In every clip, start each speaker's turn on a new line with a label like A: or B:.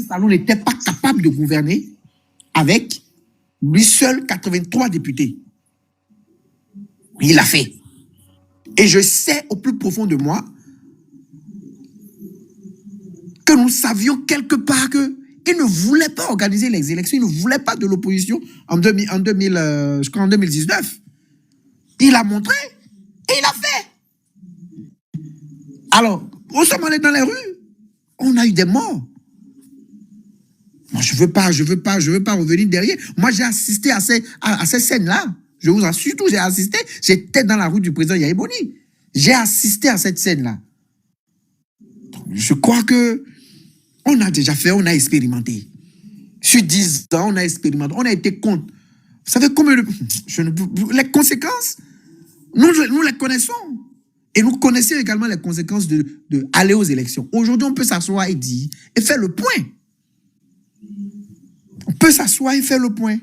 A: Salon n'était pas capable de gouverner avec lui seul 83 députés. Il l'a fait. Et je sais au plus profond de moi que nous savions quelque part qu'il ne voulait pas organiser les élections, il ne voulait pas de l'opposition en 2019. Il a montré et il a fait. Alors, nous sommes allés dans les rues. On a eu des morts. Moi, je veux pas revenir derrière. Moi, j'ai assisté à ces scènes-là. Je vous assure, surtout, j'ai assisté. J'étais dans la rue du président Yahya Boni. J'ai assisté à cette scène-là. Je crois que on a déjà fait, on a expérimenté. Sur 10 ans, on a expérimenté. On a été contre. Vous savez combien les conséquences, nous les connaissons. Et nous connaissons également les conséquences de aller aux élections. Aujourd'hui, on peut s'asseoir et dire, et faire le point. On peut s'asseoir et faire le point.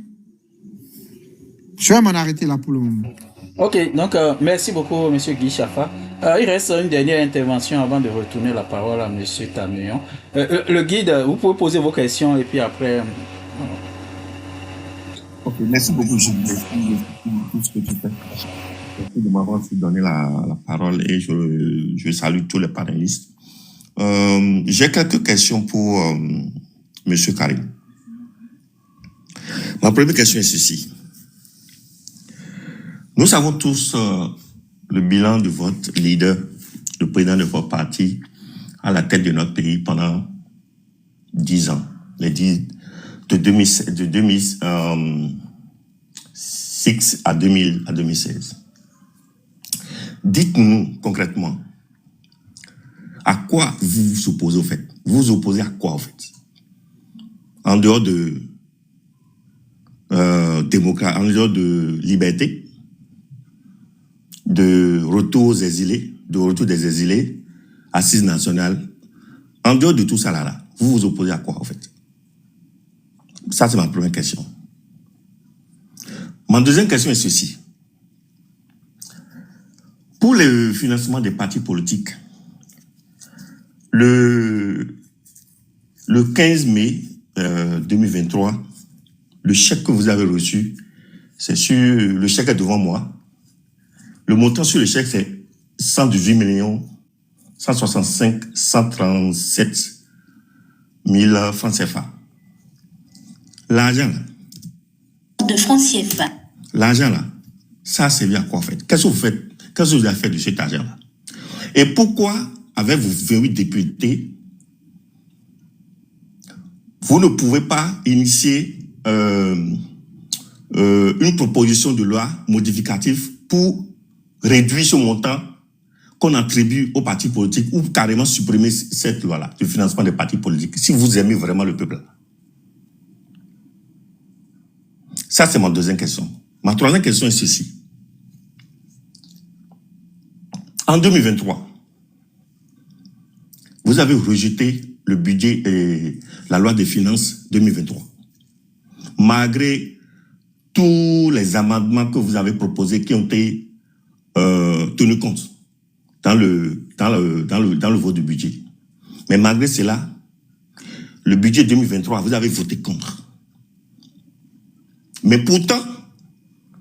A: Je vais m'en arrêter là pour le moment.
B: Ok, donc merci beaucoup, M. Guy Chafa. Il reste une dernière intervention avant de retourner la parole à M. Tameyon. Le guide, vous pouvez poser vos questions et puis après...
C: Ok, merci beaucoup, Gilles, pour tout ce que tu fais. Merci de m'avoir donné la parole et je salue tous les panélistes. J'ai quelques questions pour M. Karim. Ma première question est ceci. Nous savons tous le bilan de votre leader, le président de votre parti, à la tête de notre pays pendant 10 ans, de 2006 à 2016. Dites-nous concrètement, à quoi vous vous opposez au fait? Vous vous opposez à quoi, en fait? En dehors de démocratie, en dehors de liberté, de retour aux exilés, de retour des exilés, assises nationales, en dehors de tout ça là, vous vous opposez à quoi, en fait? Ça, c'est ma première question. Ma deuxième question est ceci. Pour le financement des partis politiques, le 15 mai 2023, le chèque que vous avez reçu, c'est sur le chèque est devant moi. Le montant sur le chèque, c'est 118 165 137 000 francs CFA. L'argent là.
D: De francs CFA.
C: L'argent là, ça servi à quoi en fait? Qu'est-ce que vous faites? Qu'est-ce que vous avez fait de cet argent-là? Et pourquoi, avec vos 28 députés, vous ne pouvez pas initier une proposition de loi modificative pour réduire ce montant qu'on attribue aux partis politiques ou carrément supprimer cette loi-là, le financement des partis politiques, si vous aimez vraiment le peuple? Ça, c'est ma deuxième question. Ma troisième question est ceci. En 2023, vous avez rejeté le budget et la loi des finances 2023. Malgré tous les amendements que vous avez proposés qui ont été tenus compte dans le vote du budget. Mais malgré cela, le budget 2023, vous avez voté contre. Mais pourtant,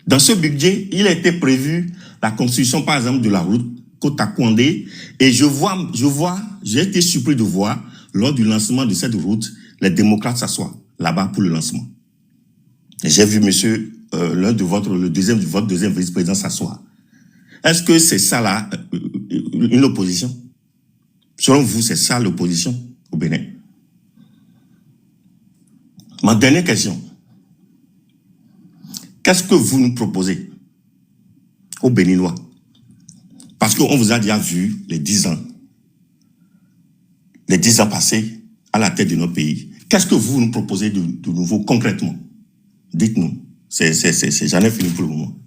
C: dans ce budget, il a été prévu la construction, par exemple, de la route Kota-Kouandé. Et j'ai été surpris de voir, lors du lancement de cette route, les démocrates s'assoient là-bas pour le lancement. J'ai vu votre deuxième vice-président s'asseoir. Est-ce que c'est ça là, une opposition? Selon vous, c'est ça l'opposition au Bénin? Ma dernière question. Qu'est-ce que vous nous proposez aux Béninois? Parce qu'on vous a déjà vu les 10 ans passés à la tête de notre pays. Qu'est-ce que vous nous proposez de nouveau concrètement? Dites-nous. J'en ai fini pour le moment.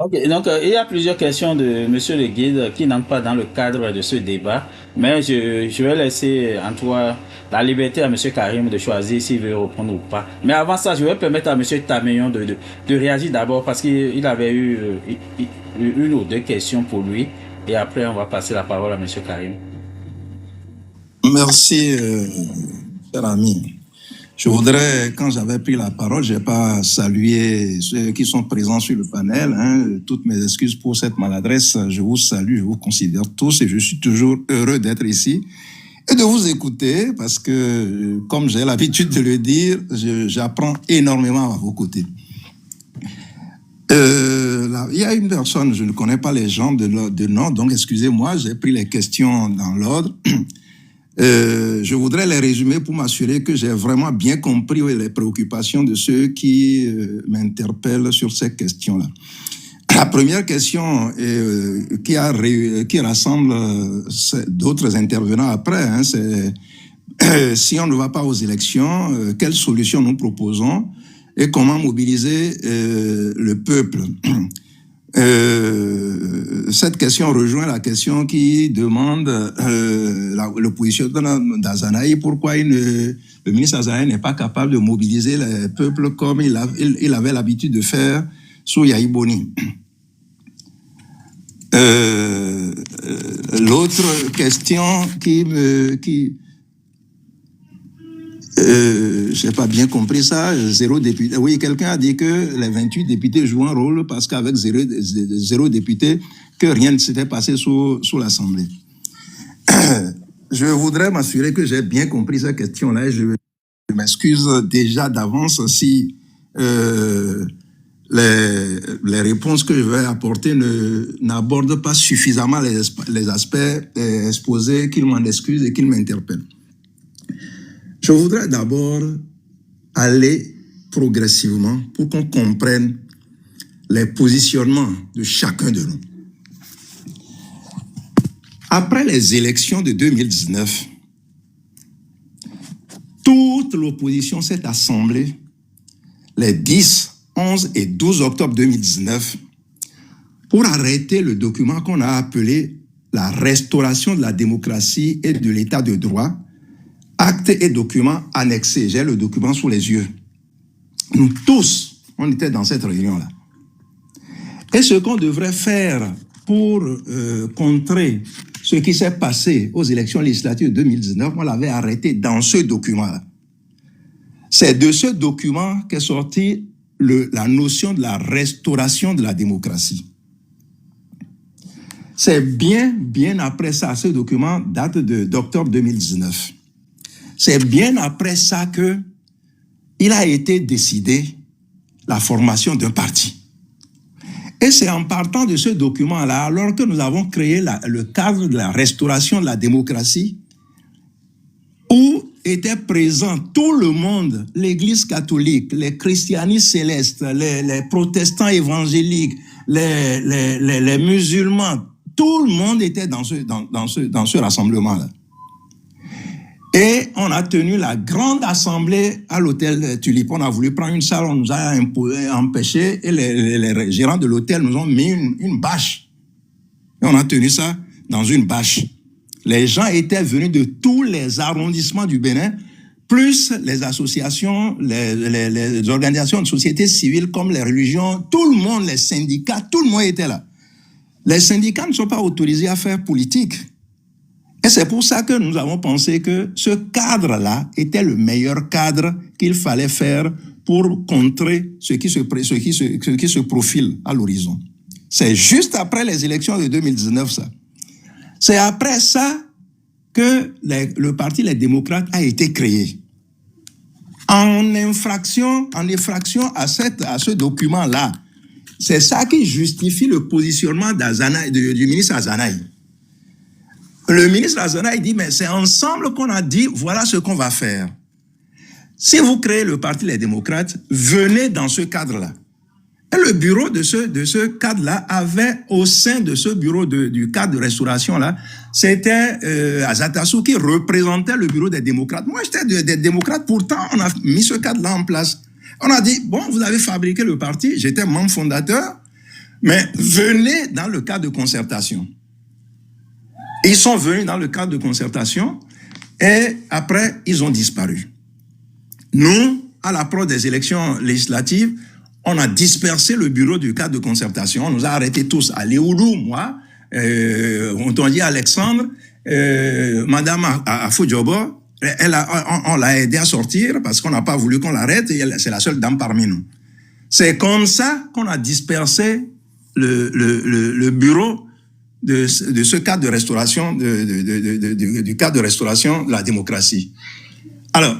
B: Ok, donc il y a plusieurs questions de Monsieur le guide qui n'entrent pas dans le cadre de ce débat, mais je vais laisser en toi la liberté à Monsieur Karim de choisir s'il veut reprendre ou pas. Mais avant ça, je vais permettre à Monsieur Tameyon de réagir d'abord parce qu'il avait eu une ou deux questions pour lui et après on va passer la parole à Monsieur Karim.
E: Merci, cher ami. Je voudrais, quand j'avais pris la parole, je n'ai pas salué ceux qui sont présents sur le panel. Toutes mes excuses pour cette maladresse. Je vous salue, je vous considère tous et je suis toujours heureux d'être ici et de vous écouter parce que, comme j'ai l'habitude de le dire, j'apprends énormément à vos côtés. Il y a une personne, je ne connais pas les gens de nom, donc excusez-moi, j'ai pris les questions dans l'ordre. Je voudrais les résumer pour m'assurer que j'ai vraiment bien compris les préoccupations de ceux qui m'interpellent sur ces questions-là. La première question qui rassemble d'autres intervenants après, c'est si on ne va pas aux élections, quelles solutions nous proposons et comment mobiliser le peuple. Cette question rejoint la question qui demande le positionnement d'Azanaï. Pourquoi le ministre Azanaï n'est pas capable de mobiliser le peuple comme il avait l'habitude de faire sous Yahi Boni. L'autre question je n'ai pas bien compris ça, 0 député. Oui, quelqu'un a dit que les 28 députés jouent un rôle parce qu'avec 0 député, que rien ne s'était passé sous l'Assemblée. Je voudrais m'assurer que j'ai bien compris cette question-là et je m'excuse déjà d'avance si les réponses que je vais apporter n'abordent pas suffisamment les aspects exposés, qu'ils m'en excusent et qu'ils m'interpellent. Je voudrais d'abord aller progressivement pour qu'on comprenne les positionnements de chacun de nous. Après les élections de 2019, toute l'opposition s'est assemblée les 10, 11 et 12 octobre 2019 pour arrêter le document qu'on a appelé la restauration de la démocratie et de l'état de droit, actes et documents annexés. J'ai le document sous les yeux. Nous tous, on était dans cette réunion-là. Et ce qu'on devrait faire pour contrer ce qui s'est passé aux élections législatives de 2019, on l'avait arrêté dans ce document-là. C'est de ce document qu'est sortie la notion de la restauration de la démocratie. C'est bien après ça, ce document date d'octobre 2019. C'est bien après ça qu'il a été décidé la formation d'un parti. Et c'est en partant de ce document-là, alors que nous avons créé le cadre de la restauration de la démocratie, où était présent tout le monde, l'Église catholique, les christianistes célestes, les protestants évangéliques, les musulmans, tout le monde était dans ce rassemblement-là. Et on a tenu la grande assemblée à l'hôtel Tulipe. On a voulu prendre une salle, on nous a empêché et les gérants de l'hôtel nous ont mis une bâche. Et on a tenu ça dans une bâche. Les gens étaient venus de tous les arrondissements du Bénin, plus les associations, les organisations de société civile comme les religions, tout le monde, les syndicats, tout le monde était là. Les syndicats ne sont pas autorisés à faire politique. Et c'est pour ça que nous avons pensé que ce cadre-là était le meilleur cadre qu'il fallait faire pour contrer ce qui se profile à l'horizon. C'est juste après les élections de 2019, ça. C'est après ça que le parti Les Démocrates a été créé. En infraction à ce document-là. C'est ça qui justifie le positionnement du ministre Azanaï. Le ministre Azanaï dit, mais c'est ensemble qu'on a dit, voilà ce qu'on va faire. Si vous créez le parti Les Démocrates, venez dans ce cadre-là. Et le bureau de ce cadre-là avait, au sein de ce bureau du cadre de restauration-là, c'était Azatassou qui représentait le bureau des démocrates. Moi, j'étais des démocrates, pourtant, on a mis ce cadre-là en place. On a dit, bon, vous avez fabriqué le parti, j'étais membre fondateur, mais venez dans le cadre de concertation. Ils sont venus dans le cadre de concertation et après, ils ont disparu. Nous, à l'approche des élections législatives, on a dispersé le bureau du cadre de concertation. On nous a arrêtés tous. À Léoulou, moi, on dit Alexandre Madame Afudjobo, on l'a aidé à sortir parce qu'on n'a pas voulu qu'on l'arrête et c'est la seule dame parmi nous. C'est comme ça qu'on a dispersé le bureau de ce cadre de restauration, du cadre de restauration de la démocratie. Alors,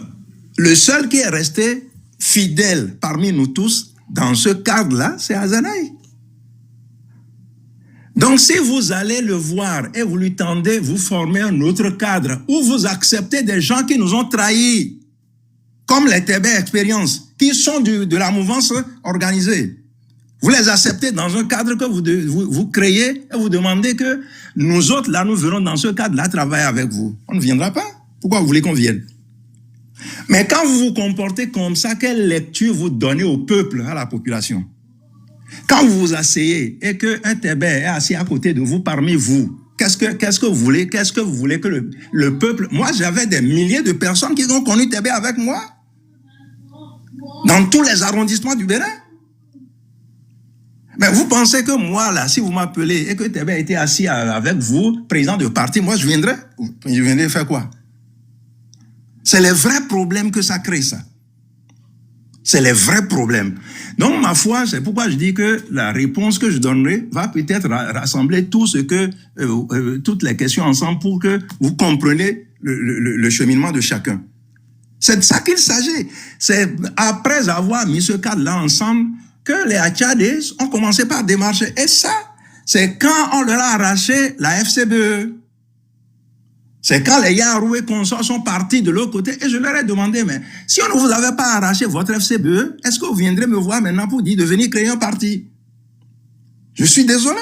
E: le seul qui est resté fidèle parmi nous tous dans ce cadre-là, c'est Azanaï. Donc, si vous allez le voir et vous lui tendez, vous formez un autre cadre où vous acceptez des gens qui nous ont trahis, comme les TB Expérience, qui sont de la mouvance organisée. Vous les acceptez dans un cadre que vous créez et vous demandez que nous autres, là, nous venons dans ce cadre-là travailler avec vous. On ne viendra pas. Pourquoi vous voulez qu'on vienne? Mais quand vous vous comportez comme ça, quelle lecture vous donnez au peuple, à la population? Quand vous vous asseyez et qu'un TB est assis à côté de vous, parmi vous, qu'est-ce que vous voulez? Qu'est-ce que vous voulez que le peuple... Moi, j'avais des milliers de personnes qui ont connu TB avec moi. Dans tous les arrondissements du Bénin. Mais vous pensez que moi, là, si vous m'appelez et que TB était assis avec vous, président de parti, moi, je viendrais faire quoi? C'est les vrais problèmes que ça crée, ça. C'est les vrais problèmes. Donc, ma foi, c'est pourquoi je dis que la réponse que je donnerai va peut-être rassembler tout ce que, toutes les questions ensemble pour que vous compreniez le cheminement de chacun. C'est de ça qu'il s'agit. C'est après avoir mis ce cadre-là ensemble que les Tchadais ont commencé par démarcher. Et ça, c'est quand on leur a arraché la FCBE. C'est quand les Yaroué consorts sont partis de l'autre côté et je leur ai demandé, mais si on ne vous avait pas arraché votre FCBE, est-ce que vous viendrez me voir maintenant pour dire de venir créer un parti? Je suis désolé.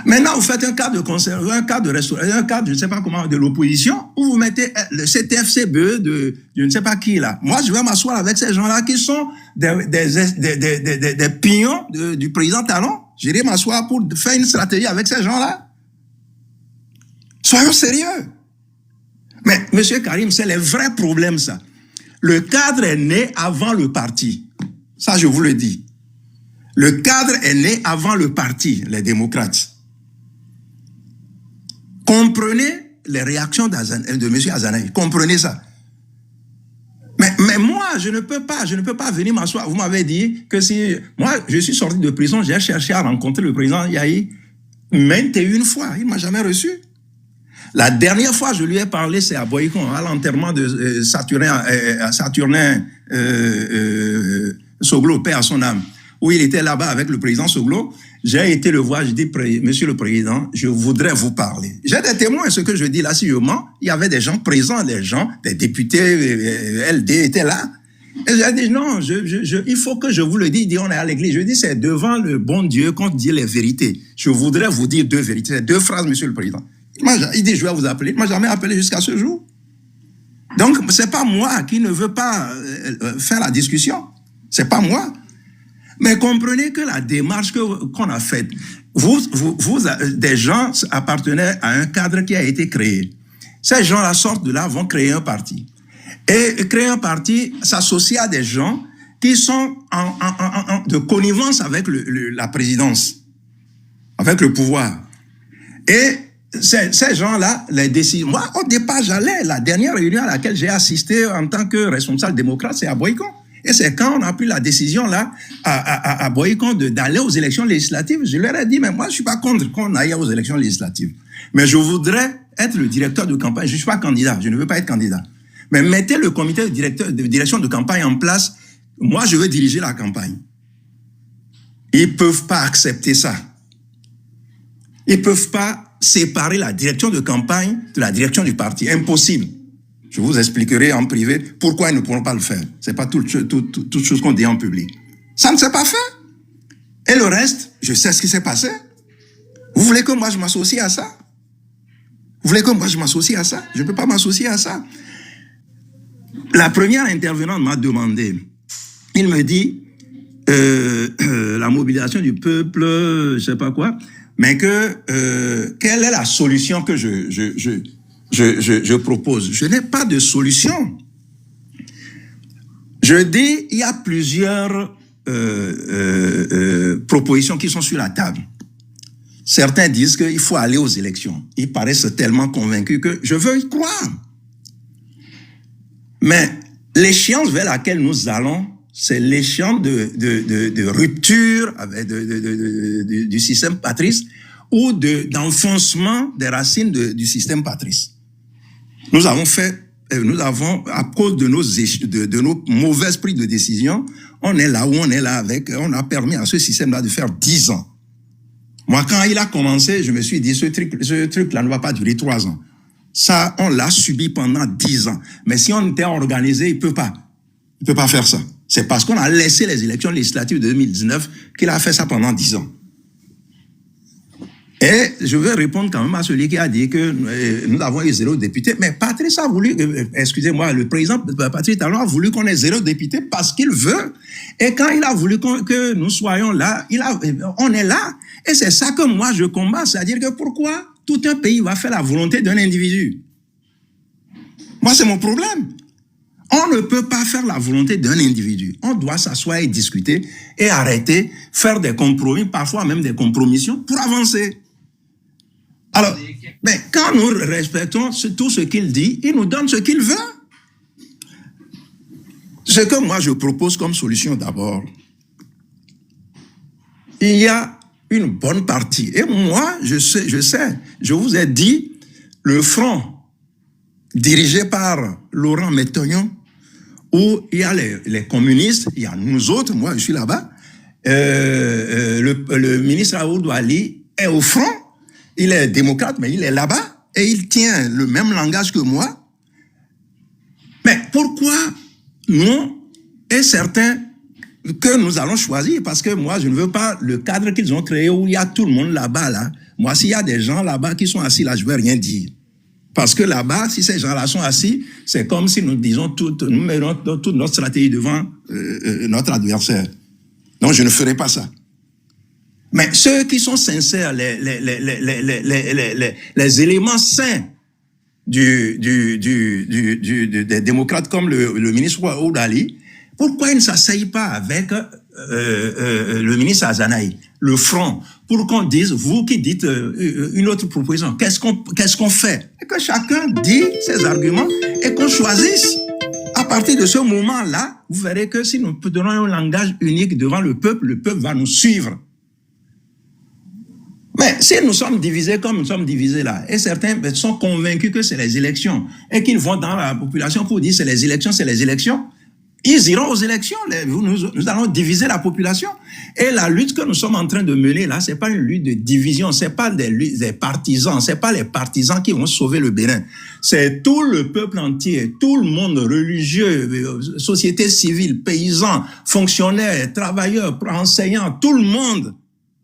E: Maintenant, vous faites un cadre de conservation, un cadre de restauration, un cadre, je ne sais pas comment, de l'opposition, où vous mettez cet FCBE de je ne sais pas qui là. Moi, je vais m'asseoir avec ces gens-là qui sont des pions du président Talon. J'irai m'asseoir pour faire une stratégie avec ces gens-là. Soyons sérieux. Mais, monsieur Karim, c'est les vrais problèmes, ça. Le cadre est né avant le parti. Ça, je vous le dis. Le cadre est né avant le parti, les démocrates. Comprenez les réactions de M. Azanaï. Comprenez ça. Mais moi, je ne peux pas venir m'asseoir. Vous m'avez dit que si... Moi, je suis sorti de prison, j'ai cherché à rencontrer le président Yahi maintes et une fois. Il ne m'a jamais reçu. La dernière fois je lui ai parlé, c'est à Boycon, à l'enterrement de Saturnin Soglo, paix à son âme, où il était là-bas avec le président Soglo. J'ai été le voir, je dis, monsieur le président, je voudrais vous parler. J'ai des témoins, ce que je dis là, si je mens, il y avait des gens présents, des députés LD étaient là. Et j'ai dit, non, il faut que je vous le dise. Il dit, on est à l'église. Je dis, c'est devant le bon Dieu qu'on dit les vérités. Je voudrais vous dire deux vérités, deux phrases, monsieur le président. Il dit, je vais vous appeler. Il ne m'a jamais appelé jusqu'à ce jour. Donc, ce n'est pas moi qui ne veux pas faire la discussion. Ce n'est pas moi. Mais comprenez que la démarche qu'on a faite, des gens appartenaient à un cadre qui a été créé. Ces gens-là sortent de là, vont créer un parti. Et créer un parti s'associe à des gens qui sont de connivence avec la présidence, avec le pouvoir. Et ces gens-là, les décident. Moi, au départ, la dernière réunion à laquelle j'ai assisté en tant que responsable démocrate, c'est à Boycon. Et c'est quand on a pris la décision là, à Boycon d'aller aux élections législatives, je leur ai dit, mais moi, je ne suis pas contre qu'on aille aux élections législatives. Mais je voudrais être le directeur de campagne. Je ne suis pas candidat, je ne veux pas être candidat. Mais mettez le comité de direction de campagne en place. Moi, je veux diriger la campagne. Ils ne peuvent pas accepter ça. Ils ne peuvent pas séparer la direction de campagne de la direction du parti. Impossible. Je vous expliquerai en privé pourquoi ils ne pourront pas le faire. Ce n'est pas toute chose qu'on dit en public. Ça ne s'est pas fait. Et le reste, je sais ce qui s'est passé. Vous voulez que moi je m'associe à ça? Vous voulez que moi je m'associe à ça? Je ne peux pas m'associer à ça. La première intervenante m'a demandé, il me dit, la mobilisation du peuple, je ne sais pas quoi, mais quelle est la solution que je propose? Je n'ai pas de solution. Je dis, il y a plusieurs propositions qui sont sur la table. Certains disent qu'il faut aller aux élections. Ils paraissent tellement convaincus que je veux y croire. Mais l'échéance vers laquelle nous allons, c'est l'échéance de rupture avec du système patrice ou d'enfoncement des racines du système patrice. Nous avons, à cause de nos mauvaises prises de décision, on est là où on est là on a permis à ce système-là de faire 10 ans. Moi, quand il a commencé, je me suis dit, ce truc-là ne va pas durer 3 ans. Ça, on l'a subi pendant 10 ans. Mais si on était organisé, il peut pas faire ça. C'est parce qu'on a laissé les élections législatives de 2019 qu'il a fait ça pendant 10 ans. Et je vais répondre quand même à celui qui a dit que nous avons eu 0 député. Mais Patrice a voulu, excusez-moi, le président Patrice Talon a voulu qu'on ait 0 député parce qu'il veut. Et quand il a voulu que nous soyons là, on est là. Et c'est ça que moi je combats. C'est-à-dire que pourquoi tout un pays va faire la volonté d'un individu? Moi, c'est mon problème. On ne peut pas faire la volonté d'un individu. On doit s'asseoir et discuter et arrêter, faire des compromis, parfois même des compromissions pour avancer. Alors, mais quand nous respectons tout ce qu'il dit, il nous donne ce qu'il veut. Ce que moi je propose comme solution d'abord, il y a une bonne partie. Et moi, je sais, je vous ai dit, le front dirigé par Laurent Métognon, où il y a les communistes, il y a nous autres, moi je suis là-bas, le ministre Aoudou Ali est au front, il est démocrate, mais il est là-bas, et il tient le même langage que moi. Mais pourquoi nous, et certains, que nous allons choisir? Parce que moi, je ne veux pas le cadre qu'ils ont créé où il y a tout le monde là-bas, là. Moi, s'il y a des gens là-bas qui sont assis là, je ne veux rien dire. Parce que là-bas, si ces gens-là sont assis, c'est comme si nous disons nous mettons toute notre stratégie devant notre adversaire. Donc, je ne ferai pas ça. Mais ceux qui sont sincères, les éléments sains des démocrates comme le ministre Aoudou Ali, pourquoi ils ne s'asseyent pas avec le ministre Azanaï, le front, pour qu'on dise, vous qui dites une autre proposition, qu'est-ce qu'on fait? Et que chacun dit ses arguments et qu'on choisisse. À partir de ce moment-là, vous verrez que si nous donnons un langage unique devant le peuple va nous suivre. Mais si nous sommes divisés comme nous sommes divisés là, et certains sont convaincus que c'est les élections, et qu'ils vont dans la population pour dire c'est les élections, ils iront aux élections. Nous allons diviser la population. Et la lutte que nous sommes en train de mener là, c'est pas une lutte de division, c'est pas des partisans, c'est pas les partisans qui vont sauver le Bénin. C'est tout le peuple entier, tout le monde religieux, société civile, paysans, fonctionnaires, travailleurs, enseignants, tout le monde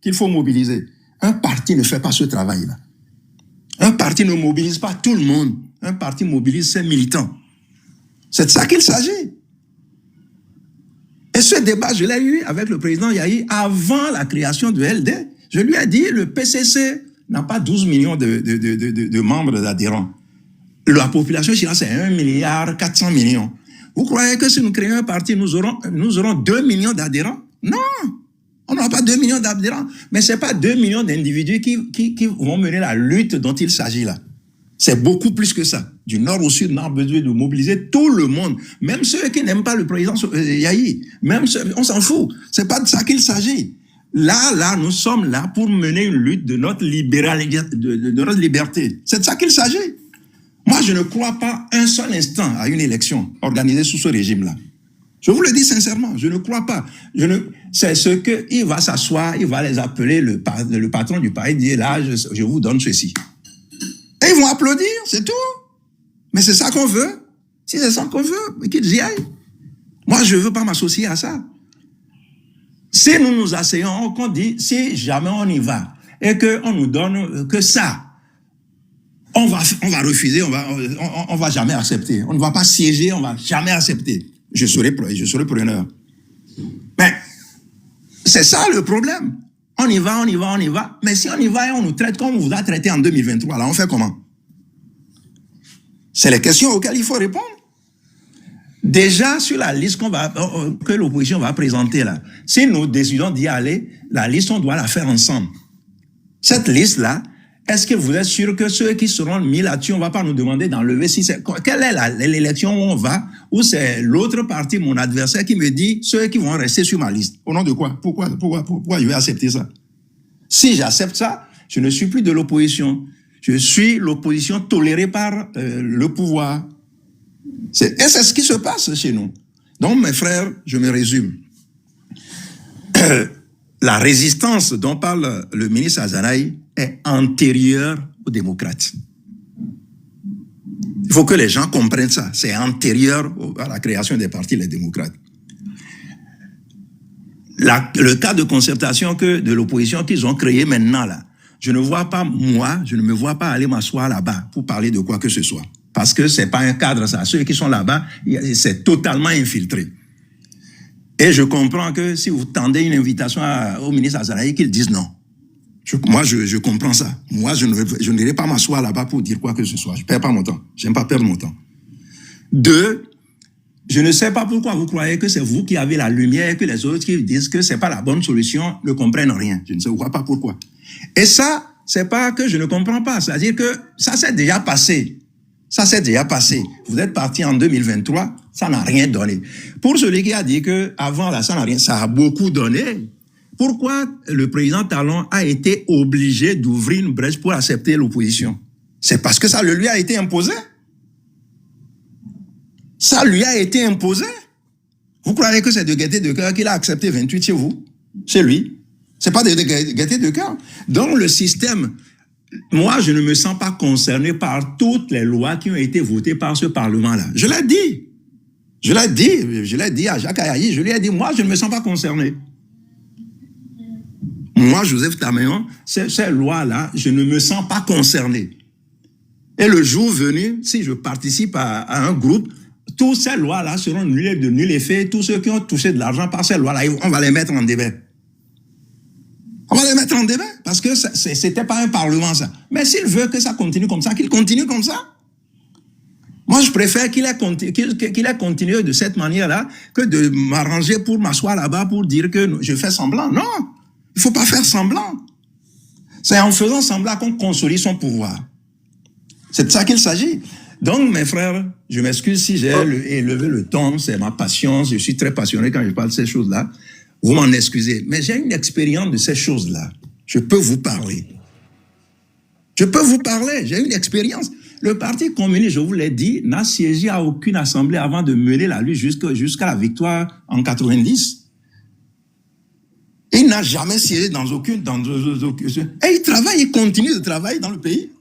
E: qu'il faut mobiliser. Un parti ne fait pas ce travail-là. Un parti ne mobilise pas tout le monde. Un parti mobilise ses militants. C'est de ça qu'il s'agit. Et ce débat, je l'ai eu avec le président Yahi avant la création de LD. Je lui ai dit, le PCC n'a pas 12 millions de membres d'adhérents. La population chinoise, c'est 1,4 milliard. Vous croyez que si nous créons un parti, nous aurons 2 millions d'adhérents? Non! On n'aura pas 2 millions d'adhérents. Mais ce n'est pas 2 millions d'individus qui vont mener la lutte dont il s'agit là. C'est beaucoup plus que ça. Du nord au sud, on a besoin de mobiliser tout le monde. Même ceux qui n'aiment pas le président Yahi. Même ceux, on s'en fout. C'est pas de ça qu'il s'agit. Là, nous sommes là pour mener une lutte de notre notre liberté. C'est de ça qu'il s'agit. Moi, je ne crois pas un seul instant à une élection organisée sous ce régime-là. Je vous le dis sincèrement, je ne crois pas. C'est ce que il va s'asseoir, il va les appeler le patron du parti, dire là, je vous donne ceci. Et ils vont applaudir, c'est tout. Mais c'est ça qu'on veut. Si c'est ça qu'on veut, qu'ils y aillent. Moi, je ne veux pas m'associer à ça. Si nous nous asseyons, qu'on dit, si jamais on y va, et qu'on nous donne que ça, on va refuser, on va jamais accepter. On ne va pas siéger, on va jamais accepter. Je serai preneur. Mais c'est ça le problème. On y va. Mais si on y va et on nous traite comme on vous a traité en 2023, là, on fait comment? C'est les questions auxquelles il faut répondre. Déjà, sur la liste que l'opposition va présenter là, si nous décidons d'y aller, la liste, on doit la faire ensemble. Cette liste-là, est-ce que vous êtes sûr que ceux qui seront mis là-dessus, on ne va pas nous demander d'enlever si c'est... Quelle est l'élection où on va, où c'est l'autre parti, mon adversaire, qui me dit ceux qui vont rester sur ma liste? Au nom de quoi? Pourquoi je vais accepter ça? Si j'accepte ça, je ne suis plus de l'opposition. Je suis l'opposition tolérée par le pouvoir. Et c'est ce qui se passe chez nous. Donc, mes frères, je me résume. La résistance dont parle le ministre Azanaï est antérieure aux démocrates. Il faut que les gens comprennent ça. C'est antérieur à la création des partis, les démocrates. Le cas de concertation de l'opposition qu'ils ont créé maintenant, là, je ne me vois pas aller m'asseoir là-bas pour parler de quoi que ce soit. Parce que c'est pas un cadre, ça. Ceux qui sont là-bas, c'est totalement infiltré. Et je comprends que si vous tendez une invitation au ministre Azanaï, qu'il dise non. Moi, je comprends ça. Moi, je n'irai pas m'asseoir là-bas pour dire quoi que ce soit. Je ne perds pas mon temps. Je n'aime pas perdre mon temps. 2, je ne sais pas pourquoi vous croyez que c'est vous qui avez la lumière et que les autres qui disent que ce n'est pas la bonne solution ne comprennent rien. Je ne sais pas pourquoi. Et ça, c'est pas que je ne comprends pas. C'est-à-dire que ça s'est déjà passé. Ça s'est déjà passé. Vous êtes parti en 2023, ça n'a rien donné. Pour celui qui a dit que avant là, ça n'a rien, ça a beaucoup donné. Pourquoi le président Talon a été obligé d'ouvrir une brèche pour accepter l'opposition? C'est parce que ça lui a été imposé. Ça lui a été imposé. Vous croyez que c'est de gaieté de cœur qu'il a accepté 28 chez vous? Chez lui? C'est pas de gaieté de cœur. Donc le système, moi je ne me sens pas concerné par toutes les lois qui ont été votées par ce Parlement-là. Je l'ai dit. Je l'ai dit à Jacques Ayayi, je lui ai dit, moi je ne me sens pas concerné. Moi, Joseph Tameyon, ces lois-là, je ne me sens pas concerné. Et le jour venu, si je participe à un groupe, toutes ces lois-là seront de nul effet. Tous ceux qui ont touché de l'argent par ces lois-là, on va les mettre en débat. On va les mettre en débat, parce que c'était pas un parlement, ça. Mais s'il veut que ça continue comme ça, qu'il continue comme ça. Moi, je préfère qu'il ait continué de cette manière-là que de m'arranger pour m'asseoir là-bas pour dire que je fais semblant. Non, il ne faut pas faire semblant. C'est en faisant semblant qu'on consolide son pouvoir. C'est de ça qu'il s'agit. Donc, mes frères, je m'excuse si j'ai élevé le ton, c'est ma passion, je suis très passionné quand je parle de ces choses-là. Vous m'en excusez, mais j'ai une expérience de ces choses-là. Je peux vous parler. J'ai une expérience. Le Parti communiste, je vous l'ai dit, n'a siégé à aucune assemblée avant de mener la lutte jusqu'à la victoire en 90. Il n'a jamais siégé dans aucune... Et il travaille, il continue de travailler dans le pays.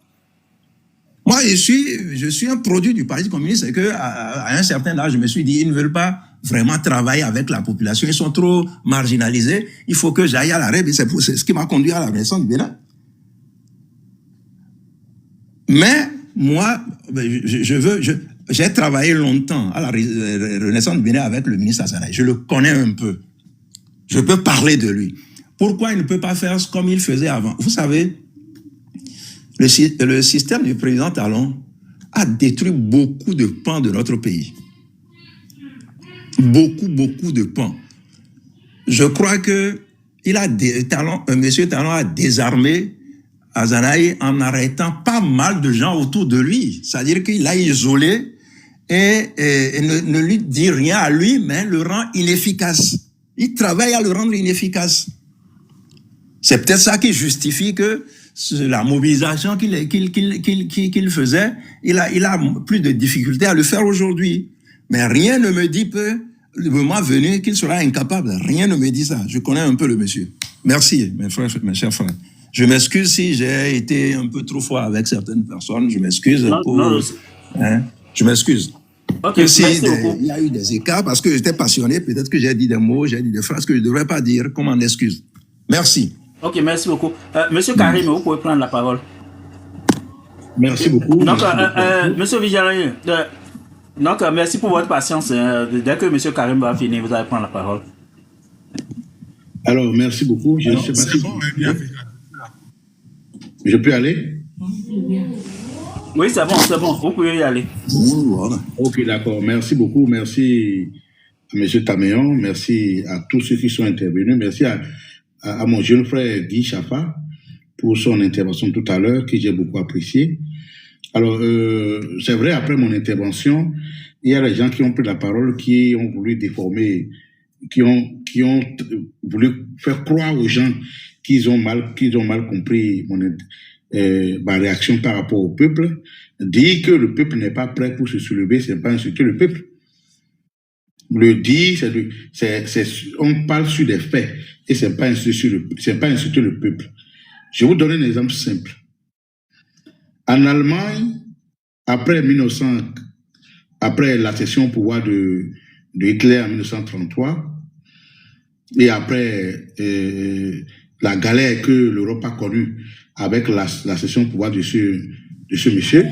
E: Moi, je suis un produit du Parti communiste, et qu'à un certain âge, je me suis dit, ils ne veulent pas vraiment travailler avec la population, ils sont trop marginalisés, il faut que j'aille à la REB, c'est ce qui m'a conduit à la Renaissance du Bénin. Mais moi, j'ai travaillé longtemps à la Renaissance du Bénin avec le ministre Azanaï, je le connais un peu, je peux parler de lui. Pourquoi il ne peut pas faire comme il faisait avant? Vous savez, le système du président Talon a détruit beaucoup de pans de notre pays. Beaucoup de pans. Je crois que M. Talon a désarmé Azanaï en arrêtant pas mal de gens autour de lui. C'est-à-dire qu'il l'a isolé et ne lui dit rien à lui, mais le rend inefficace. Il travaille à le rendre inefficace. C'est peut-être ça qui justifie que la mobilisation qu'il faisait, il a plus de difficultés à le faire aujourd'hui. Mais rien ne me dit que le moment venu qu'il sera incapable. Rien ne me dit ça. Je connais un peu le monsieur. Merci, mes chers frères. Je m'excuse si j'ai été un peu trop fort avec certaines personnes. Je m'excuse. Je m'excuse.
B: Okay,
E: il y a eu des écarts parce que j'étais passionné. Peut-être que j'ai dit des mots, j'ai dit des phrases que je ne devrais pas dire. Qu'on m'en excuse. Merci.
B: Ok, merci beaucoup. Monsieur Karim, vous pouvez prendre la parole.
F: Merci beaucoup.
B: Donc, monsieur Vijalani, donc, merci pour votre patience. Dès que monsieur Karim va finir, vous allez prendre la parole.
F: Alors, merci beaucoup. Je ne sais pas si... Je peux aller?
B: Oui, c'est bon. Vous pouvez y aller.
F: Ok, d'accord. Merci beaucoup. Merci à M. Tameyon. Merci à tous ceux qui sont intervenus. Merci à mon jeune frère Guy Chafa pour son intervention tout à l'heure, que j'ai beaucoup apprécié. Alors, c'est vrai, après mon intervention, il y a des gens qui ont pris la parole, qui ont voulu déformer, qui ont voulu faire croire aux gens qu'ils ont mal compris ma réaction par rapport au peuple. Dire que le peuple n'est pas prêt pour se soulever, c'est pas insulter le peuple. Le dire, on parle sur des faits et c'est pas insulter le peuple. Je vous donne un exemple simple. En Allemagne, après l'accession au pouvoir de Hitler en 1933, et après la galère que l'Europe a connue avec l'accession au pouvoir de ce monsieur,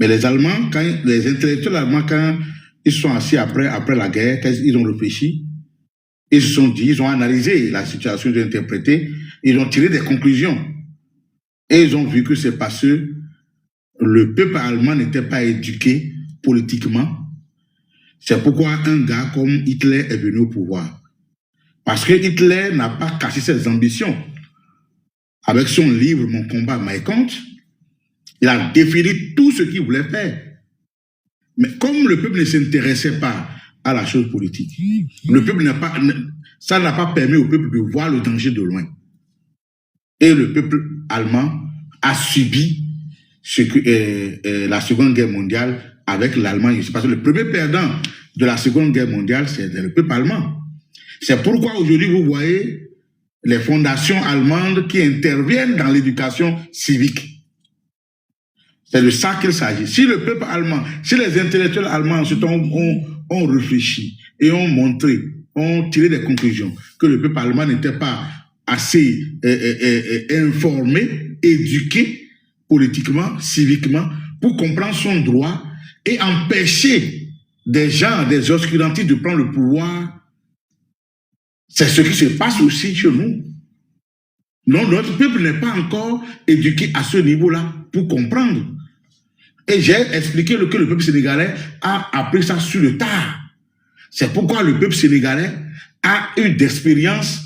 F: mais les Allemands, les intellectuels allemands, quand ils sont assis après la guerre, quand ils ont réfléchi, ils se sont dit, ils ont analysé la situation, ils ont interprété, ils ont tiré des conclusions. Et ils ont vu que c'est parce que le peuple allemand n'était pas éduqué politiquement. C'est pourquoi un gars comme Hitler est venu au pouvoir. Parce que Hitler n'a pas caché ses ambitions. Avec son livre « Mon combat, Mein Kampf », il a défini tout ce qu'il voulait faire. Mais comme le peuple ne s'intéressait pas à la chose politique, ça n'a pas permis au peuple de voir le danger de loin. Et le peuple allemand a subi la Seconde Guerre mondiale avec l'Allemagne. Parce que le premier perdant de la Seconde Guerre mondiale, c'est le peuple allemand. C'est pourquoi aujourd'hui, vous voyez les fondations allemandes qui interviennent dans l'éducation civique. C'est de ça qu'il s'agit. Si le peuple allemand, si les intellectuels allemands ont réfléchi et ont montré, ont tiré des conclusions que le peuple allemand n'était pas assez informé, éduqué politiquement, civiquement, pour comprendre son droit et empêcher des gens, des obscurantistes de prendre le pouvoir, c'est ce qui se passe aussi chez nous. Non, notre peuple n'est pas encore éduqué à ce niveau-là pour comprendre. Et j'ai expliqué que le peuple sénégalais a appris ça sur le tard. C'est pourquoi le peuple sénégalais a eu d'expérience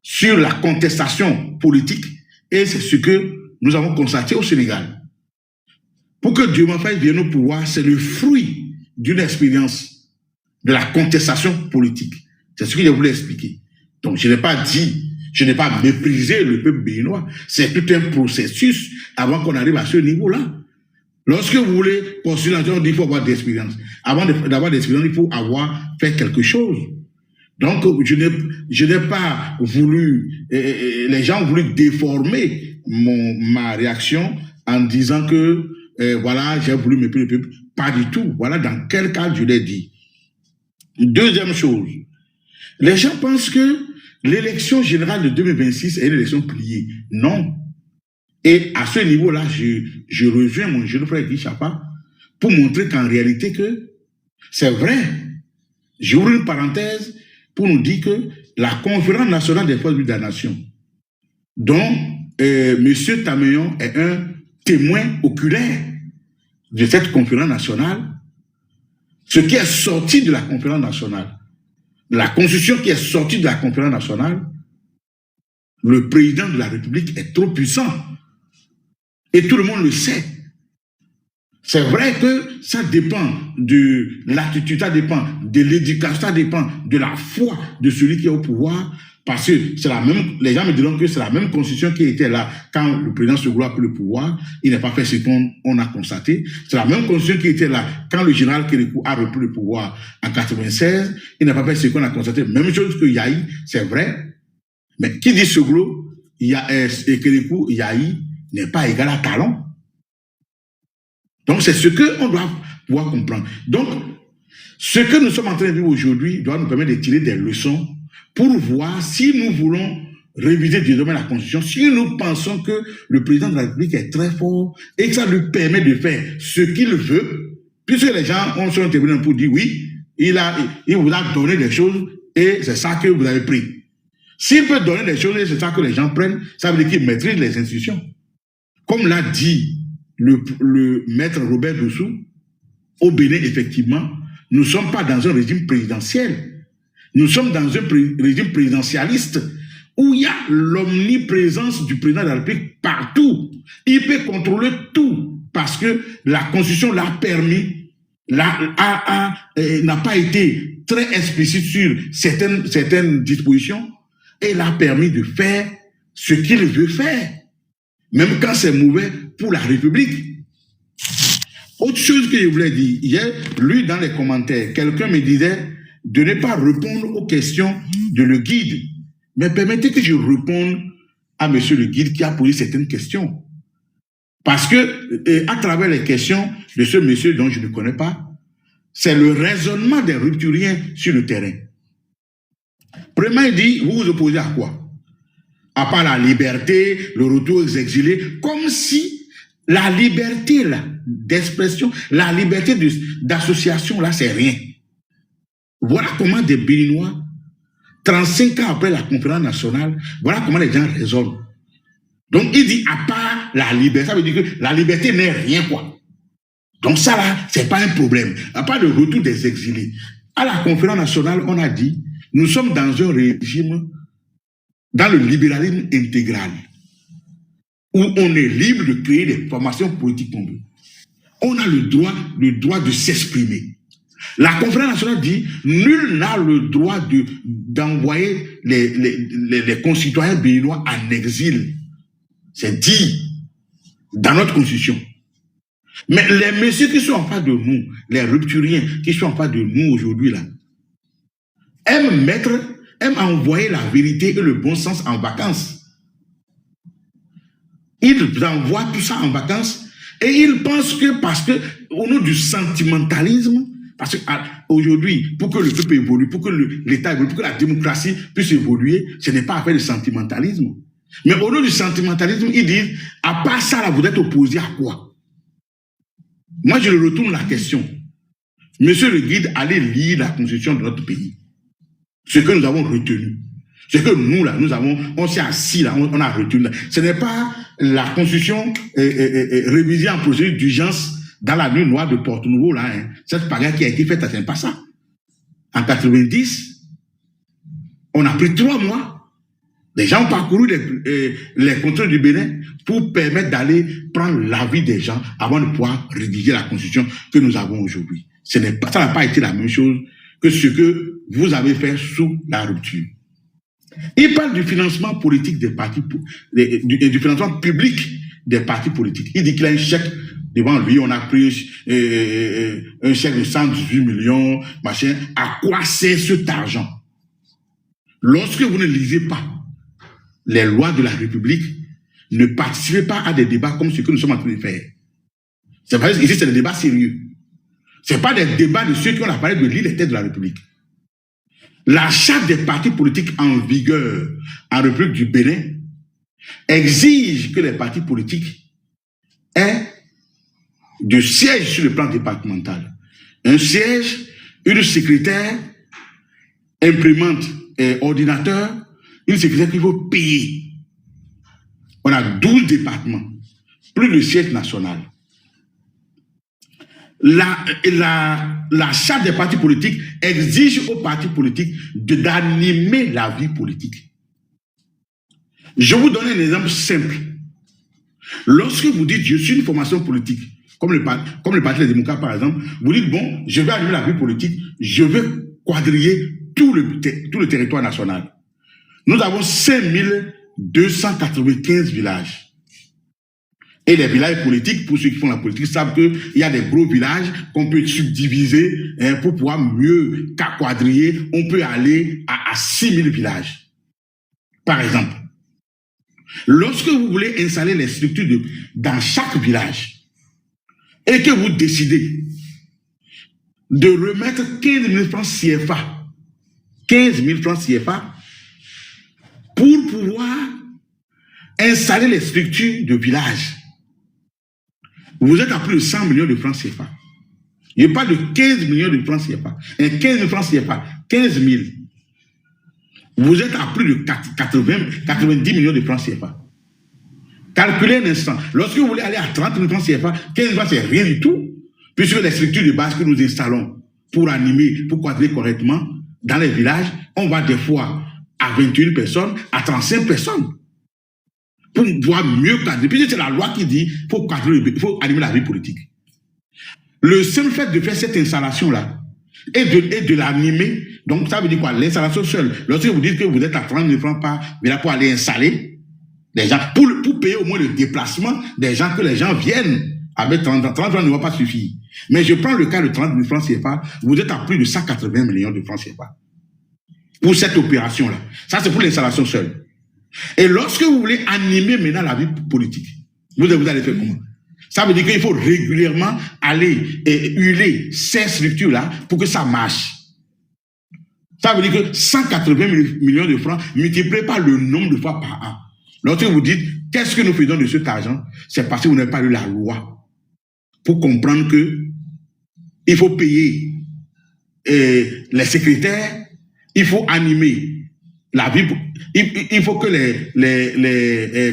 F: sur la contestation politique et c'est ce que nous avons constaté au Sénégal. Pour que Diomaye Faye vienne au pouvoir, c'est le fruit d'une expérience de la contestation politique. C'est ce que je voulais expliquer. Donc, je n'ai pas méprisé le peuple béninois. C'est tout un processus avant qu'on arrive à ce niveau-là. Lorsque vous voulez postuler, il faut avoir d'expérience. Avant d'avoir d'expérience, il faut avoir fait quelque chose. Donc, je n'ai pas voulu, les gens ont voulu déformer ma réaction en disant que, voilà, j'ai voulu mépriser le peuple. Pas du tout. Voilà dans quel cas je l'ai dit. Deuxième chose, les gens pensent que l'élection générale de 2026 est une élection pliée. Non. Et à ce niveau-là, je rejoins mon jeune frère Guy Chapa pour montrer qu'en réalité que c'est vrai. J'ouvre une parenthèse pour nous dire que la Conférence nationale des forces vives de la nation, dont M. Tameyon est un témoin oculaire de cette conférence nationale, ce qui est sorti de la conférence nationale, la constitution qui est sortie de la conférence nationale, le président de la République est trop puissant. Et tout le monde le sait. C'est vrai que ça dépend de l'attitude, ça dépend de l'éducation, ça dépend de la foi de celui qui est au pouvoir, parce que c'est la même, les gens me diront que c'est la même constitution qui était là quand le président Segou a pris le pouvoir, il n'a pas fait ce qu'on a constaté. C'est la même constitution qui était là quand le général Kérékou a repris le pouvoir en 1996, il n'a pas fait ce qu'on a constaté. Même chose que Yahi, c'est vrai. Mais qui dit Segou et Kérékou, Yahi n'est pas égal à Talon. Donc, c'est ce qu'on doit pouvoir comprendre. Donc, ce que nous sommes en train de vivre aujourd'hui doit nous permettre de tirer des leçons pour voir si nous voulons réviser désormais la Constitution, si nous pensons que le président de la République est très fort et que ça lui permet de faire ce qu'il veut, puisque les gens ont sur un tribunal pour dire oui, il vous a donné des choses et c'est ça que vous avez pris. S'il peut donner des choses et c'est ça que les gens prennent, ça veut dire qu'il maîtrise les institutions. Comme l'a dit le maître Robert Dossou, au Bénin, effectivement, nous ne sommes pas dans un régime présidentiel. Nous sommes dans un régime présidentialiste où il y a l'omniprésence du président de la République partout. Il peut contrôler tout parce que la Constitution l'a permis, n'a pas été très explicite sur certaines dispositions et l'a permis de faire ce qu'il veut faire, même quand c'est mauvais pour la République. Autre chose que je voulais dire, hier, lu dans les commentaires, quelqu'un me disait de ne pas répondre aux questions de le guide. Mais permettez que je réponde à monsieur le guide qui a posé certaines questions. Parce que, à travers les questions de ce monsieur dont je ne connais pas, c'est le raisonnement des rupturiens sur le terrain. Premièrement, il dit, vous vous opposez à quoi? À part la liberté, le retour aux exilés, comme si la liberté là d'expression, la liberté d'association là, c'est rien. Voilà comment des Béninois, 35 ans après la conférence nationale, voilà comment les gens raisonnent. Donc il dit, à part la liberté, ça veut dire que la liberté n'est rien, quoi. Donc ça là, c'est pas un problème. À part le retour des exilés. À la conférence nationale, on a dit, nous sommes dans un régime, dans le libéralisme intégral, où on est libre de créer des formations politiques qu'on veut. On a le droit de s'exprimer. La conférence nationale dit, nul n'a le droit d'envoyer les concitoyens béninois en exil. C'est dit dans notre constitution. Mais les messieurs qui sont en face de nous, les rupturiens qui sont en face de nous aujourd'hui là, aiment envoyer la vérité et le bon sens en vacances. Ils envoient tout ça en vacances et ils pensent que parce que, au nom du sentimentalisme, parce qu'aujourd'hui, pour que le peuple évolue, pour que l'État évolue, pour que la démocratie puisse évoluer, ce n'est pas affaire de sentimentalisme. Mais au nom du sentimentalisme, ils disent, à part ça, là, vous êtes opposé à quoi? Moi, je le retourne la question. Monsieur le guide, allez lire la constitution de notre pays. Ce que nous avons retenu. Ce que nous, là, on s'est assis, là, on a retenu. Ce n'est pas la constitution révisée en procédure d'urgence dans la nuit noire de Porto-Nouveau, là, hein. Cette pagaille qui a été faite, ce n'est pas ça. En 90, on a pris 3 mois. Les gens ont parcouru les contrôles du Bénin pour permettre d'aller prendre l'avis des gens avant de pouvoir rédiger la constitution que nous avons aujourd'hui. Ça n'a pas été la même chose que ce que vous avez fait sous la rupture. Il parle du financement politique des partis, du financement public des partis politiques. Il dit qu'il a un chèque devant lui, on a pris un chèque de 118 millions, machin. À quoi sert cet argent? Lorsque vous ne lisez pas les lois de la République, ne participez pas à des débats comme ce que nous sommes en train de faire. C'est parce que ici, c'est des débats sérieux. Ce n'est pas des débats de ceux qui ont l'appareil de lire les têtes de la République. La charte des partis politiques en vigueur en République du Bénin exige que les partis politiques aient de sièges sur le plan départemental. Un siège, une secrétaire, imprimante et ordinateur, une secrétaire qu'il faut payer. On a 12 départements, plus le siège national. La charte des partis politiques exige aux partis politiques d'animer la vie politique. Je vous donne un exemple simple. Lorsque vous dites, je suis une formation politique, comme le Parti des démocrates par exemple, vous dites, bon, je vais animer la vie politique, je vais quadriller tout le territoire national. Nous avons 5295 villages. Et les villages politiques, pour ceux qui font la politique, savent qu'il y a des gros villages qu'on peut subdiviser pour pouvoir mieux quadriller. On peut aller à 6000 villages, par exemple. Lorsque vous voulez installer les structures dans chaque village et que vous décidez de remettre 15 000 francs CFA, 15 000 francs CFA, pour pouvoir installer les structures de village, vous êtes à plus de 100 millions de francs CFA. Il n'y a pas de 15 millions de francs CFA. Et 15 000 francs CFA, 15 000. Vous êtes à plus de 90 millions de francs CFA. Calculez un instant. Lorsque vous voulez aller à 30 000 francs CFA, 15 000 francs, c'est rien du tout. Puisque les structures de base que nous installons pour animer, pour quadriller correctement dans les villages, on va des fois à 21 personnes, à 35 personnes. Pour pouvoir mieux cadrer. Puis c'est la loi qui dit qu'il faut cadrer, il faut animer la vie politique. Le seul fait de faire cette installation-là et de l'animer, donc ça veut dire quoi? L'installation seule. Lorsque vous dites que vous êtes à 30 000 francs par, mais là pour aller installer des gens, pour payer au moins le déplacement des gens, que les gens viennent. Avec 30 francs ne va pas suffire. Mais je prends le cas de 30 000 francs CFA, vous êtes à plus de 180 millions de francs CFA. Pour cette opération-là. Ça, c'est pour l'installation seule. Et lorsque vous voulez animer maintenant la vie politique, vous allez faire comment? Ça veut dire qu'il faut régulièrement aller huiler ces structures-là pour que ça marche. Ça veut dire que 180 millions de francs multipliés par le nombre de fois par an. Lorsque vous dites, qu'est-ce que nous faisons de cet argent? C'est parce que vous n'avez pas eu la loi pour comprendre que il faut payer les secrétaires, il faut animer la vie, il faut que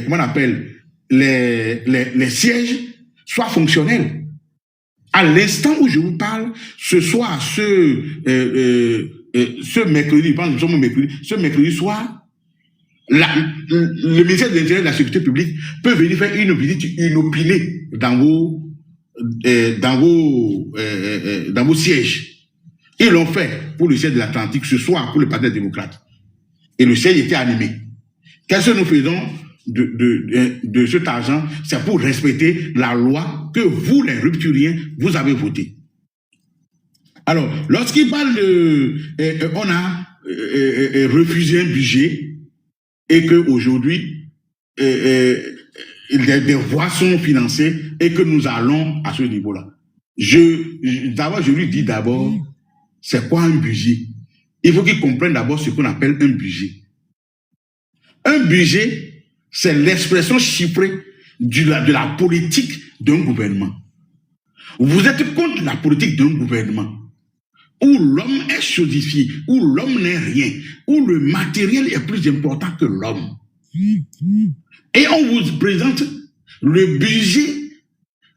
F: comment on appelle, les sièges soient fonctionnels. À l'instant où je vous parle, ce soir, ce mercredi, ce mercredi soir, le ministère de l'Intérieur et de la Sécurité publique peut venir faire une visite inopinée dans vos sièges. Ils l'ont fait pour le siège de l'Atlantique ce soir, pour le Parti démocrate. Et le siège était animé. Qu'est-ce que nous faisons de cet argent? C'est pour respecter la loi que vous, les rupturiens, vous avez votée. Alors, lorsqu'il parle on a refusé un budget et qu'aujourd'hui, des voies sont financées et que nous allons à ce niveau-là. D'abord, je lui dis d'abord, c'est quoi un budget? Il faut qu'il comprenne d'abord ce qu'on appelle un budget. Un budget, c'est l'expression chiffrée de la politique d'un gouvernement. Vous êtes contre la politique d'un gouvernement où l'homme est chosifié, où l'homme n'est rien, où le matériel est plus important que l'homme. Et on vous présente le budget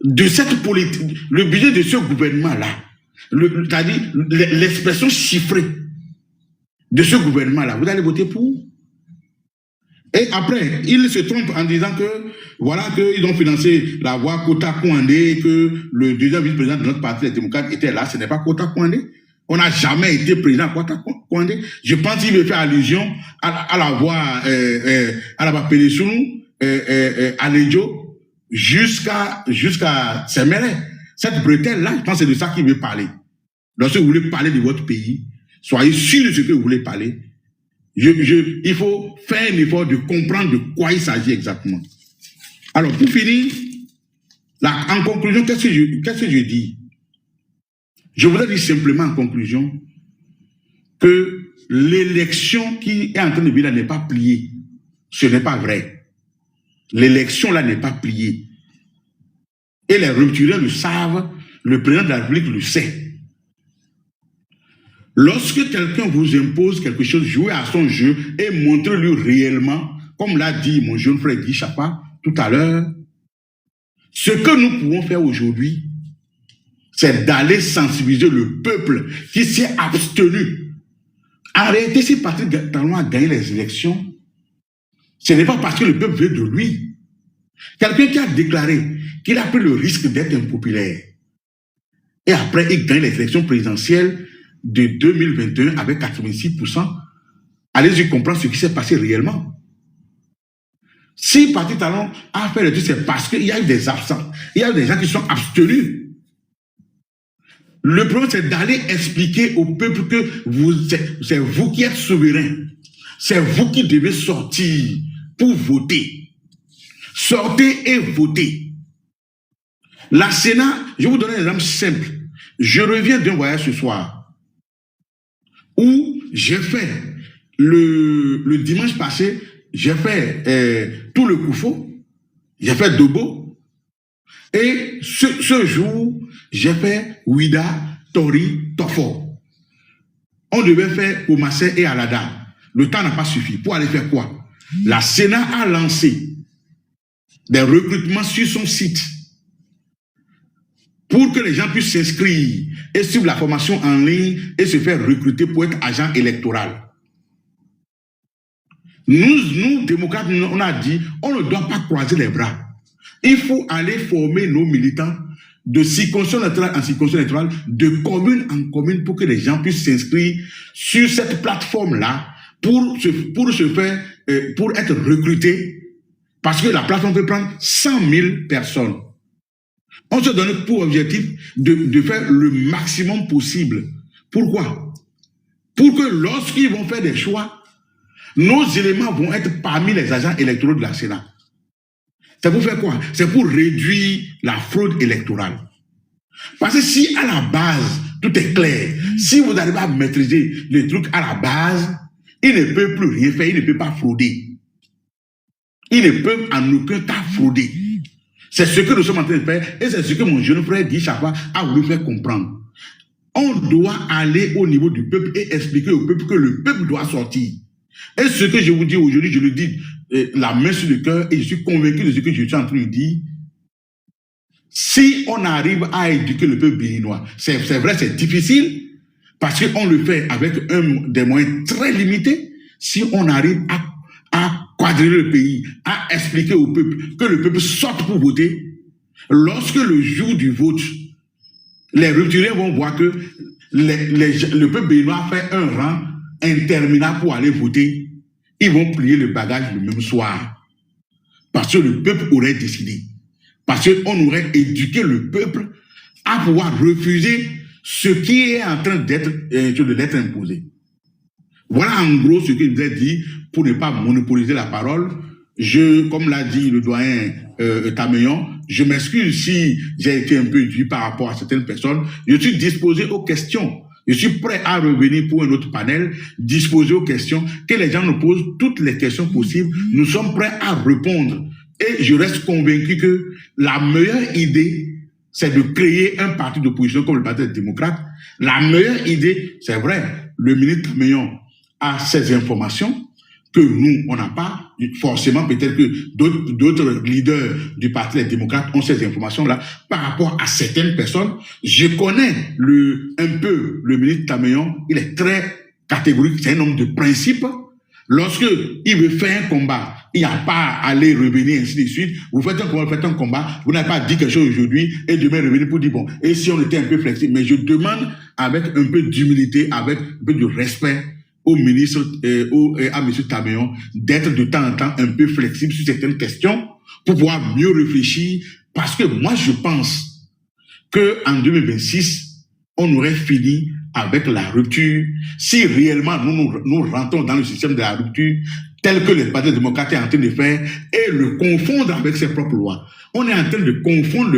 F: de cette politique, le budget de ce gouvernement-là, c'est-à-dire l'expression chiffrée de ce gouvernement-là. Vous allez voter pour? Et après, il se trompe en disant que, voilà, qu'ils ont financé la voie Kota Kouandé, que le deuxième vice-président de notre parti, les démocrates, était là. Ce n'est pas Kota Kouandé. On n'a jamais été président à Kota Kouandé. Je pense qu'il veut faire allusion à la voie, à la voie Péléchounou, à l'Edjo, jusqu'à Séméré. Cette bretelle-là, je pense que c'est de ça qu'il veut parler. Lorsque vous voulez parler de votre pays, soyez sûr de ce que vous voulez parler. Il faut faire un effort de comprendre de quoi il s'agit exactement. Alors, pour finir, en conclusion, qu'est-ce que je dis? Je voudrais dire simplement en conclusion que l'élection qui est en train de venir là n'est pas pliée. Ce n'est pas vrai. L'élection là n'est pas pliée. Et les rupturiers le savent, le président de la République le sait. Lorsque quelqu'un vous impose quelque chose, jouez à son jeu et montrez-lui réellement, comme l'a dit mon jeune frère Guy Chapa tout à l'heure, ce que nous pouvons faire aujourd'hui, c'est d'aller sensibiliser le peuple qui s'est abstenu. En réalité, si Patrick Talon a gagné les élections, ce n'est pas parce que le peuple veut de lui. Quelqu'un qui a déclaré qu'il a pris le risque d'être impopulaire. Et après, il gagne les élections présidentielles de 2021 avec 86%. Allez-y comprendre ce qui s'est passé réellement. Si Patrick Talon a fait le truc, c'est parce qu'il y a eu des absents. Il y a eu des gens qui sont abstenus. Le problème, c'est d'aller expliquer au peuple que c'est vous qui êtes souverain. C'est vous qui devez sortir pour voter. Sortez et votez. La Sénat, je vais vous donner un exemple simple. Je reviens d'un voyage ce soir où j'ai fait, le dimanche passé, j'ai fait tout le Koufo, j'ai fait Dobo, et ce jour, j'ai fait Ouida, Tori, Tofo. On devait faire Omassé et Alada. Le temps n'a pas suffi. Pour aller faire quoi? La Sénat a lancé des recrutements sur son site pour que les gens puissent s'inscrire et suivre la formation en ligne et se faire recruter pour être agent électoral. Nous, démocrates, on a dit, on ne doit pas croiser les bras. Il faut aller former nos militants de circonscription électorale en circonscription électorale, de commune en commune, pour que les gens puissent s'inscrire sur cette plateforme-là pour être recrutés. Parce que la plateforme peut prendre 100 000 personnes. On se donne pour objectif de faire le maximum possible. Pourquoi? Pour que lorsqu'ils vont faire des choix, nos éléments vont être parmi les agents électoraux de la Sénat. C'est pour faire quoi? C'est pour réduire la fraude électorale. Parce que si à la base, tout est clair, si vous arrivez à maîtriser les trucs à la base, il ne peut plus rien faire, il ne peut pas frauder. Il ne peut en aucun cas frauder. C'est ce que nous sommes en train de faire et c'est ce que mon jeune frère Guy Chapa a voulu faire comprendre. On doit aller au niveau du peuple et expliquer au peuple que le peuple doit sortir. Et ce que je vous dis aujourd'hui, je le dis la main sur le cœur et je suis convaincu de ce que je suis en train de dire. Si on arrive à éduquer le peuple béninois, c'est vrai, c'est difficile parce qu'on le fait avec des moyens très limités. Si on arrive à quadriller le pays, à expliquer au peuple que le peuple sorte pour voter, lorsque le jour du vote, les rupturiers vont voir que le peuple béninois fait un rang interminable pour aller voter, ils vont plier le bagage le même soir. Parce que le peuple aurait décidé. Parce qu'on aurait éduqué le peuple à pouvoir refuser ce qui est en train d'être imposé. Voilà en gros ce que je voulais dire pour ne pas monopoliser la parole. Comme l'a dit le doyen Tameyon, je m'excuse si j'ai été un peu dur par rapport à certaines personnes. Je suis disposé aux questions. Je suis prêt à revenir pour un autre panel, disposé aux questions, que les gens nous posent toutes les questions possibles. Nous sommes prêts à répondre. Et je reste convaincu que la meilleure idée, c'est de créer un parti d'opposition comme le Parti des démocrates. La meilleure idée, c'est vrai, le ministre Tameyon a ces informations que nous, on n'a pas. Forcément, peut-être que d'autres leaders du Parti des démocrates ont ces informations-là par rapport à certaines personnes. Je connais un peu le ministre Tameyon, il est très catégorique, c'est un homme de principe. Lorsque il veut faire un combat, il n'y a pas à aller revenir, ainsi de suite. Vous faites un combat, vous n'avez pas dit quelque chose aujourd'hui et demain revenir pour dire bon, et si on était un peu flexible. Mais je demande avec un peu d'humilité, avec un peu de respect au ministre à M. Tameyon d'être de temps en temps un peu flexible sur certaines questions pour pouvoir mieux réfléchir. Parce que moi, je pense qu'en 2026, on aurait fini avec la rupture si réellement nous rentrons dans le système de la rupture tel que le Parti démocrate est en train de faire et le confondre avec ses propres lois. On est en train de confondre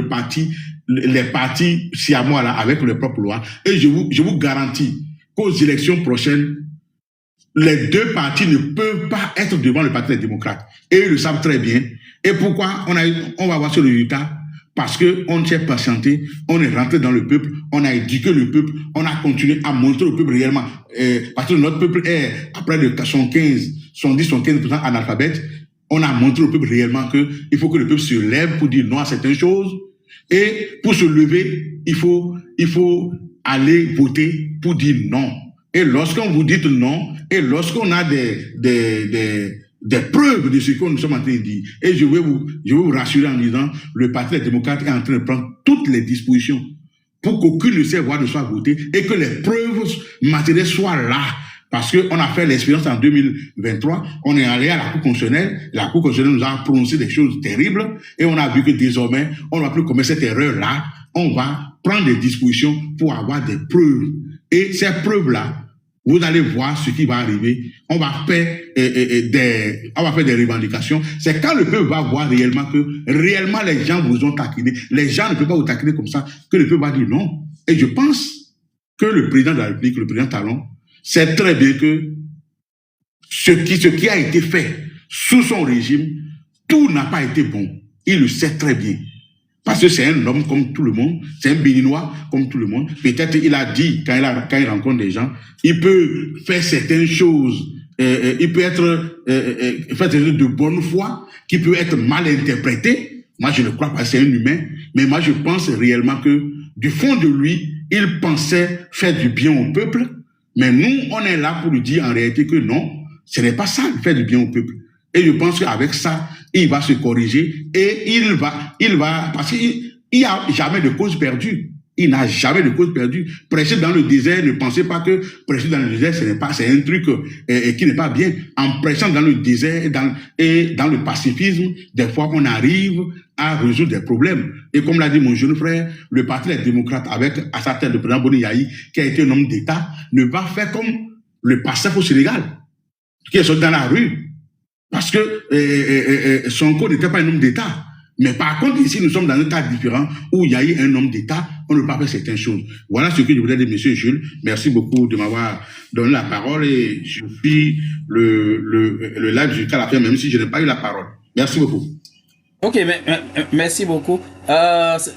F: les partis siamois là avec leurs propres lois. Et je vous garantis qu'aux élections prochaines, les deux partis ne peuvent pas être devant le Parti des démocrates. Et ils le savent très bien. Et pourquoi on va voir ce résultat? Parce qu'on s'est patienté, on est rentré dans le peuple, on a éduqué le peuple, on a continué à montrer au peuple réellement. Parce que notre peuple est à près de 70-75% analphabète. On a montré au peuple réellement qu'il faut que le peuple se lève pour dire non à certaines choses. Et pour se lever, il faut aller voter pour dire non. Et lorsqu'on vous dit non, et lorsqu'on a des preuves de ce que nous sommes en train de dire, et je vais vous rassurer en disant, le Parti des démocrates est en train de prendre toutes les dispositions pour qu'aucune de ces voix ne soit votée et que les preuves matérielles soient là. Parce qu'on a fait l'expérience en 2023, on est allé à la Cour constitutionnelle, la Cour constitutionnelle nous a prononcé des choses terribles, et on a vu que désormais, on ne va plus commettre cette erreur-là, on va prendre des dispositions pour avoir des preuves. Et ces preuves-là, vous allez voir ce qui va arriver. On va faire des revendications. C'est quand le peuple va voir réellement que réellement les gens vous ont taquiné. Les gens ne peuvent pas vous taquiner comme ça, que le peuple va dire non. Et je pense que le président de la République, le président Talon, sait très bien que ce qui a été fait sous son régime, tout n'a pas été bon. Il le sait très bien. Parce que c'est un homme comme tout le monde, c'est un Béninois comme tout le monde. Peut-être il a dit, quand il rencontre des gens, il peut faire certaines choses, il peut être faire des choses de bonne foi, qui peut être mal interprété. Moi, je ne crois pas, c'est un humain. Mais moi, je pense réellement que, du fond de lui, il pensait faire du bien au peuple. Mais nous, on est là pour lui dire en réalité que non, Ce n'est pas ça, faire du bien au peuple. Et je pense qu'avec ça, il va se corriger et il va, parce qu'il n'y a jamais de cause perdue. Il n'a jamais de cause perdue. Prêcher dans le désert, ne pensez pas que prêcher dans le désert, c'est un truc qui n'est pas bien. En prêchant dans le désert et dans le pacifisme, des fois on arrive à résoudre des problèmes. Et comme l'a dit mon jeune frère, le Parti des démocrates avec à sa tête le président Boni Yahi, qui a été un homme d'État, ne va faire comme le PASTEF au Sénégal, qui est sorti dans la rue. Parce que Sonko n'était pas un homme d'État. Mais par contre, ici, nous sommes dans un cas différent où il y a eu un homme d'État, on ne peut pas faire certaines choses. Voilà ce que je voulais dire, monsieur Jules. Merci beaucoup de m'avoir donné la parole et je suis le live jusqu'à la fin, même si je n'ai pas eu la parole. Merci beaucoup.
B: Ok, merci beaucoup.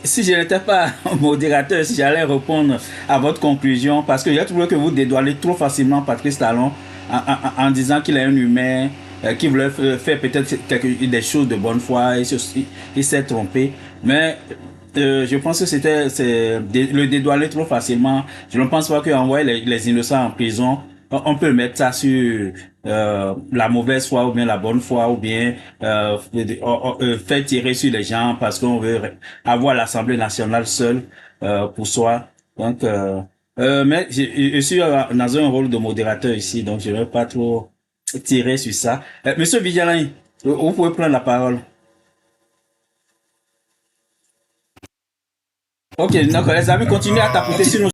B: Si je n'étais pas modérateur, si j'allais répondre à votre conclusion, parce que j'ai trouvé que vous dédouanez trop facilement Patrice Talon en disant qu'il est un humain, qui voulait faire peut-être des choses de bonne foi, et il s'est trompé. Mais je pense que c'est le dédouaner trop facilement. Je ne pense pas qu'envoyer les innocents en prison, on peut mettre ça sur la mauvaise foi ou bien la bonne foi ou bien faire tirer sur les gens parce qu'on veut avoir l'Assemblée nationale seule pour soi. Donc, mais je suis dans un rôle de modérateur ici, donc je ne vais pas trop tirer sur ça. Monsieur Vigilant, vous pouvez prendre la parole. Ok, donc les amis, continuez à tapoter sur nos